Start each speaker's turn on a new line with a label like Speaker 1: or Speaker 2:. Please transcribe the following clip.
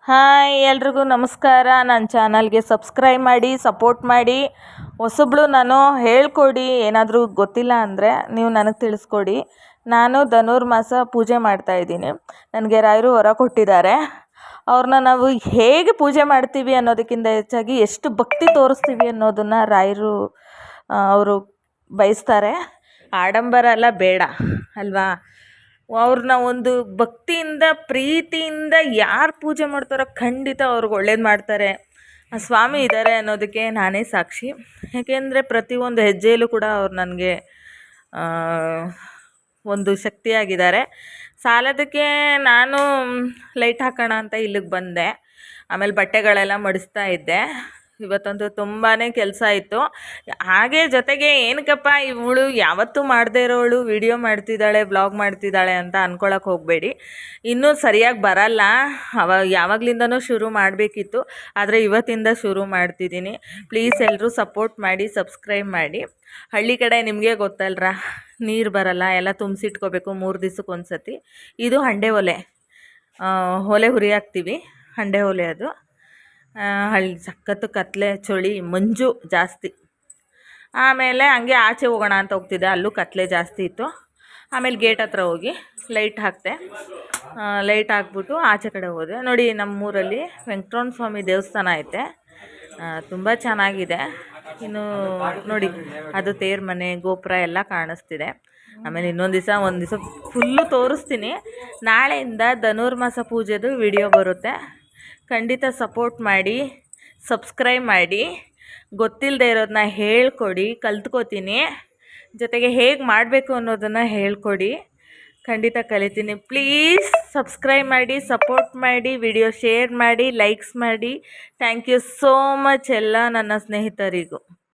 Speaker 1: Hi ಎಲ್ರಿಗೂ ನಮಸ್ಕಾರ. ನನ್ನ ಚಾನಲ್ಗೆ ಸಬ್ಸ್ಕ್ರೈಬ್ ಮಾಡಿ, ಸಪೋರ್ಟ್ ಮಾಡಿ. ಹೊಸಬ್ಳು, ನಾನು ಹೇಳ್ಕೊಡಿ, ಏನಾದರೂ ಗೊತ್ತಿಲ್ಲ ಅಂದರೆ ನೀವು ನನಗೆ ತಿಳಿಸ್ಕೊಡಿ. ನಾನು ಧನುರ್ಮಾಸ ಪೂಜೆ ಮಾಡ್ತಾಯಿದ್ದೀನಿ. ನನಗೆ ರಾಯರು ವರ ಕೊಟ್ಟಿದ್ದಾರೆ. ಅವ್ರನ್ನ ನಾವು ಹೇಗೆ ಪೂಜೆ ಮಾಡ್ತೀವಿ ಅನ್ನೋದಕ್ಕಿಂತ ಹೆಚ್ಚಾಗಿ ಎಷ್ಟು ಭಕ್ತಿ ತೋರಿಸ್ತೀವಿ ಅನ್ನೋದನ್ನು ರಾಯರು ಅವರು ಬಯಸ್ತಾರೆ. ಆಡಂಬರ ಎಲ್ಲ ಬೇಡ ಅಲ್ವಾ. ಅವ್ರನ್ನ ಒಂದು ಭಕ್ತಿಯಿಂದ ಪ್ರೀತಿಯಿಂದ ಯಾರು ಪೂಜೆ ಮಾಡ್ತಾರೋ ಖಂಡಿತ ಅವ್ರಿಗೆ ಒಳ್ಳೇದು ಮಾಡ್ತಾರೆ. ಆ ಸ್ವಾಮಿ ಇದ್ದಾರೆ ಅನ್ನೋದಕ್ಕೆ ನಾನೇ ಸಾಕ್ಷಿ. ಯಾಕೆಂದರೆ ಪ್ರತಿಯೊಂದು ಹೆಜ್ಜೆಯಲ್ಲೂ ಕೂಡ ಅವ್ರು ನನಗೆ ಒಂದು ಶಕ್ತಿಯಾಗಿದ್ದಾರೆ. ಸಾಲದಕ್ಕೆ ನಾನು ಲೈಟ್ ಹಾಕೋಣ ಅಂತ ಇಲ್ಲಿಗೆ ಬಂದೆ. ಆಮೇಲೆ ಬಟ್ಟೆಗಳೆಲ್ಲ ಮಡಿಸ್ತಾ ಇದ್ದೆ. ಇವತ್ತಂತೂ ತುಂಬಾ ಕೆಲಸ ಇತ್ತು. ಹಾಗೆ ಜೊತೆಗೆ ಏನಕ್ಕಪ್ಪ ಇವಳು ಯಾವತ್ತೂ ಮಾಡದೇ ಇರೋಳು ವಿಡಿಯೋ ಮಾಡ್ತಿದ್ದಾಳೆ, ವ್ಲಾಗ್ ಮಾಡ್ತಿದ್ದಾಳೆ ಅಂತ ಅಂದ್ಕೊಳಕ್ಕೆ ಹೋಗಬೇಡಿ. ಇನ್ನೂ ಸರಿಯಾಗಿ ಬರಲ್ಲ. ಯಾವಾಗಲಿಂದನೂ ಶುರು ಮಾಡಬೇಕಿತ್ತು, ಆದರೆ ಇವತ್ತಿಂದ ಶುರು ಮಾಡ್ತಿದ್ದೀನಿ. ಪ್ಲೀಸ್ ಎಲ್ಲರೂ ಸಪೋರ್ಟ್ ಮಾಡಿ, ಸಬ್ಸ್ಕ್ರೈಬ್ ಮಾಡಿ. ಹಳ್ಳಿ ಕಡೆ ನಿಮಗೆ ಗೊತ್ತಲ್ರ, ನೀರು ಬರಲ್ಲ, ಎಲ್ಲ ತುಂಬಿಸಿಟ್ಕೋಬೇಕು 3 ದಿವಸಕ್ಕೊಂದು ಸತಿ. ಇದು ಹಂಡೆ ಒಲೆ, ಒಲೆ ಹುರಿ ಹಾಕ್ತೀವಿ. ಹಂಡೆ ಒಲೆ ಅದು. ಹಳ್ಳಿ ಸಖತ್ತು ಕತ್ಲೆ, ಚಳಿ, ಮಂಜು ಜಾಸ್ತಿ. ಆಮೇಲೆ ಹಂಗೆ ಆಚೆ ಹೋಗೋಣ ಅಂತ ಹೋಗ್ತಿದ್ದೆ, ಅಲ್ಲೂ ಕತ್ಲೆ ಜಾಸ್ತಿ ಇತ್ತು. ಆಮೇಲೆ ಗೇಟ್ ಹತ್ರ ಹೋಗಿ ಲೈಟ್ ಹಾಕಿದೆ. ಲೈಟ್ ಹಾಕ್ಬಿಟ್ಟು ಆಚೆ ಕಡೆ ಹೋದೆ. ನೋಡಿ, ನಮ್ಮೂರಲ್ಲಿ ವೆಂಕಟರಮಣ ಸ್ವಾಮಿ ದೇವಸ್ಥಾನ ಐತೆ, ತುಂಬ ಚೆನ್ನಾಗಿದೆ. ಇನ್ನು ನೋಡಿ, ಅದು ತೇರು ಮನೆ, ಗೋಪುರ ಎಲ್ಲ ಕಾಣಿಸ್ತಿದೆ. ಆಮೇಲೆ ಒಂದು ದಿವಸ ಫುಲ್ಲು ತೋರಿಸ್ತೀನಿ. ನಾಳೆಯಿಂದ ಧನುರ್ಮಾಸ ಪೂಜೆದು ವಿಡಿಯೋ ಬರುತ್ತೆ. ಖಂಡಿತ ಸಪೋರ್ಟ್ ಮಾಡಿ, ಸಬ್ಸ್ಕ್ರೈಬ್ ಮಾಡಿ. ಗೊತ್ತಿಲ್ಲದೆ ಇರೋದನ್ನ ಹೇಳ್ಕೊಡಿ, ಕಲ್ತ್ಕೋತೀನಿ. ಜೊತೆಗೆ ಹೇಗೆ ಮಾಡಬೇಕು ಅನ್ನೋದನ್ನು ಹೇಳ್ಕೊಡಿ, ಖಂಡಿತ ಕಲಿತೀನಿ. ಪ್ಲೀಸ್ ಸಬ್ಸ್ಕ್ರೈಬ್ ಮಾಡಿ, ಸಪೋರ್ಟ್ ಮಾಡಿ, ವಿಡಿಯೋ ಶೇರ್ ಮಾಡಿ, ಲೈಕ್ಸ್ ಮಾಡಿ. ಥ್ಯಾಂಕ್ ಯು ಸೋ ಮಚ್ ಎಲ್ಲ ನನ್ನ ಸ್ನೇಹಿತರಿಗೂ.